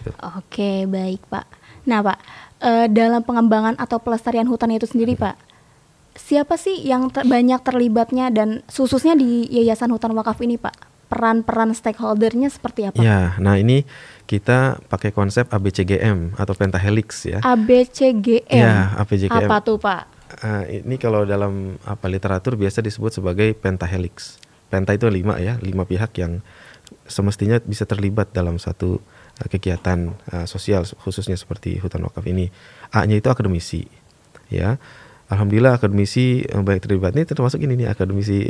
gitu. Oke, baik Pak. Nah Pak, dalam pengembangan atau pelestarian hutan itu sendiri Pak, siapa sih yang banyak terlibatnya dan khususnya di Yayasan Hutan Wakaf ini Pak? Peran-peran stakeholdernya seperti apa? Ya, nah ini kita pakai konsep ABCGM atau pentahelix ya. ABCGM. Ya, ABCGM. Apa tuh Pak? Ini kalau dalam literatur biasa disebut sebagai pentahelix. Penta itu 5 ya, 5 pihak yang semestinya bisa terlibat dalam satu kegiatan sosial khususnya seperti hutan wakaf ini. A-nya itu akademisi, ya. Alhamdulillah akademisi baik terlibat ini termasuk ini nih akademisi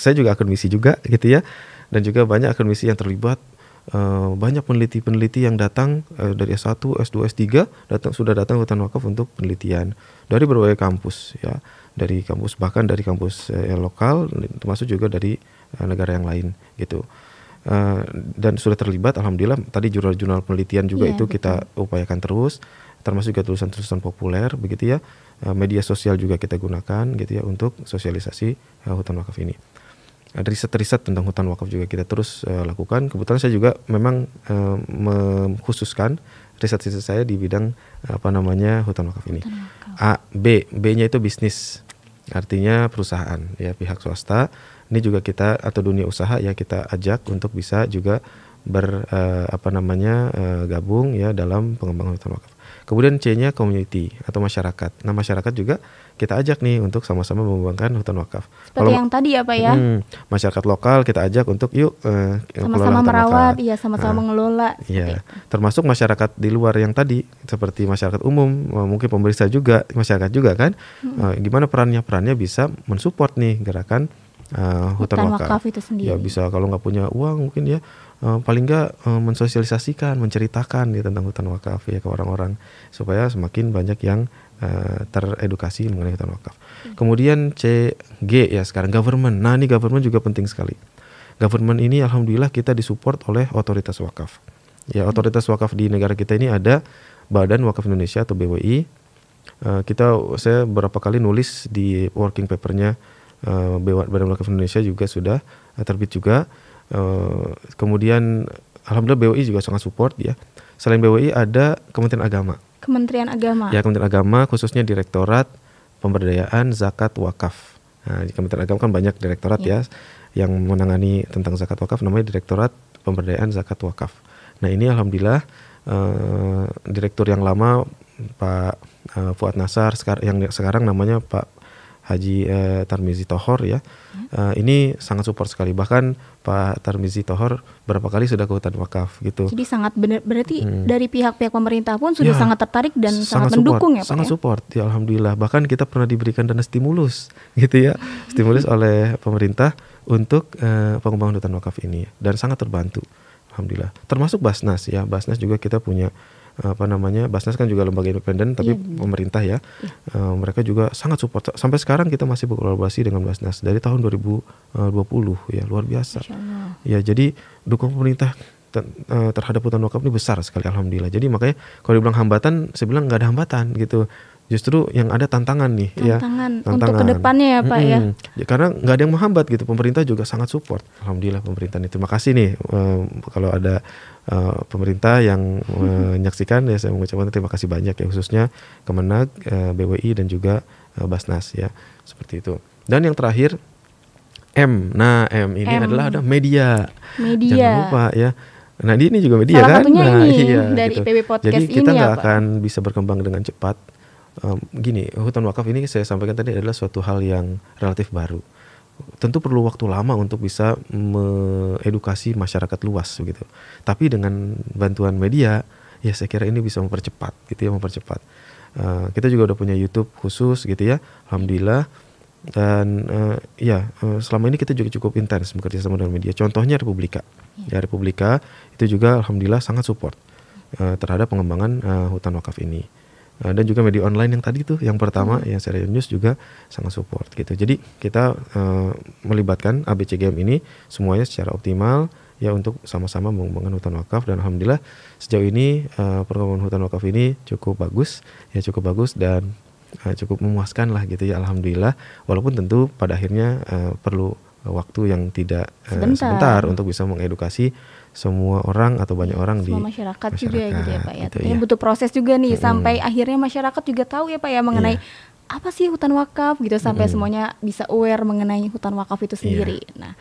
saya juga akademisi juga gitu ya, dan juga banyak akademisi yang terlibat. Banyak peneliti-peneliti yang datang dari S1, S2, S3 sudah datang ke hutan wakaf untuk penelitian dari berbagai kampus ya, dari kampus bahkan dari kampus lokal termasuk juga dari negara yang lain gitu. Dan sudah terlibat alhamdulillah. Tadi jurnal-jurnal penelitian juga itu betul. Kita upayakan terus, termasuk juga tulisan-tulisan populer begitu ya. Media sosial juga kita gunakan gitu ya untuk sosialisasi hutan wakaf ini. Riset-riset tentang hutan wakaf juga kita terus lakukan. Kebetulan saya juga memang mengkhususkan riset-riset saya di bidang hutan wakaf ini. B-nya itu bisnis, artinya perusahaan ya, pihak swasta. Ini juga kita atau dunia usaha ya kita ajak untuk bisa juga gabung ya dalam pengembangan hutan wakaf. Kemudian C-nya community atau masyarakat. Nah, masyarakat juga kita ajak nih untuk sama-sama mengembangkan hutan wakaf. Seperti yang tadi ya Pak ya. Masyarakat lokal kita ajak untuk yuk sama-sama merawat, iya sama-sama mengelola. Iya, termasuk masyarakat di luar yang tadi seperti masyarakat umum, mungkin pemerintah juga, masyarakat juga kan. Gimana perannya bisa mensupport nih gerakan hutan wakaf itu sendiri. Ya bisa kalau nggak punya uang mungkin ya paling nggak menσοσιalisasikan, menceritakan ya tentang hutan wakaf ya ke orang-orang supaya semakin banyak yang teredukasi mengenai hutan wakaf. Kemudian CG ya sekarang government. Nah ini government juga penting sekali. Government ini alhamdulillah kita disupport oleh otoritas wakaf. Ya otoritas wakaf di negara kita ini ada Badan Wakaf Indonesia atau BWI. Saya beberapa kali nulis di working papernya Badan Wakaf Indonesia juga sudah terbit juga. Kemudian alhamdulillah BWI juga sangat support ya. Selain BWI ada Kementerian Agama. Ya Kementerian Agama khususnya Direktorat Pemberdayaan Zakat Wakaf. Nah, di Kementerian Agama kan banyak direktorat ya yang menangani tentang zakat wakaf, namanya Direktorat Pemberdayaan Zakat Wakaf. Nah ini alhamdulillah direktur yang lama Pak Fuad Nasar yang sekarang namanya Pak Haji Tarmizi Tohor ya. Ini sangat support sekali. Bahkan Pak Tarmizi Tohor berapa kali sudah ke hutan wakaf gitu. Jadi sangat benar, berarti dari pihak-pihak pemerintah pun sudah sangat tertarik dan sangat mendukung ya Pak. Sangat support ya alhamdulillah. Bahkan kita pernah diberikan dana stimulus gitu ya. Stimulus oleh pemerintah untuk pengembangan hutan wakaf ini dan sangat terbantu alhamdulillah. Termasuk Basnas ya. Basnas juga kita punya Basnas kan juga lembaga independen tapi pemerintah ya. Mereka juga sangat support. Sampai sekarang kita masih berkolaborasi dengan Basnas dari tahun 2020 ya, luar biasa. Ya, jadi dukungan pemerintah terhadap hutan wakaf ini besar sekali alhamdulillah. Jadi makanya kalau dibilang hambatan, saya bilang nggak ada hambatan gitu. Justru yang ada tantangan nih tantangan untuk kedepannya ya Pak ya. Karena nggak ada yang menghambat gitu. Pemerintah juga sangat support. Alhamdulillah pemerintah ini. Terima kasih nih kalau ada pemerintah yang menyaksikan ya, saya mengucapkan terima kasih banyak ya, khususnya Kemenag, BWI dan juga Basnas ya, seperti itu. Dan yang terakhir M. Nah M ini adalah ada media. Jangan lupa ya. Nah ini juga media salah kan. Satunya nah ini iya dari gitu. PB Podcast jadi kita ini nggak ya, akan bisa berkembang dengan cepat. Gini, hutan wakaf ini saya sampaikan tadi adalah suatu hal yang relatif baru. Tentu perlu waktu lama untuk bisa mengedukasi masyarakat luas gitu. Tapi dengan bantuan media, ya saya kira ini bisa mempercepat gitu ya, mempercepat. Kita juga udah punya YouTube khusus gitu ya, alhamdulillah. Dan selama ini kita juga cukup intens bekerja sama dengan media. Contohnya Republika. Ya Republika itu juga alhamdulillah sangat support terhadap pengembangan hutan wakaf ini. Dan juga media online yang tadi tuh yang pertama yang Serial News juga sangat support gitu. Jadi kita melibatkan ABCGM ini semuanya secara optimal ya untuk sama-sama mengembangkan hutan wakaf, dan alhamdulillah sejauh ini pengembangan hutan wakaf ini cukup bagus dan cukup memuaskan lah gitu ya alhamdulillah. Walaupun tentu pada akhirnya perlu waktu yang tidak sebentar untuk bisa mengedukasi semua orang atau banyak orang semua di masyarakat juga gitu ya Pak ya. gitu Tentunya ya. butuh proses juga nih sampai akhirnya masyarakat juga tahu ya Pak ya mengenai apa sih hutan wakaf gitu sampai semuanya bisa aware mengenai hutan wakaf itu sendiri. Nah,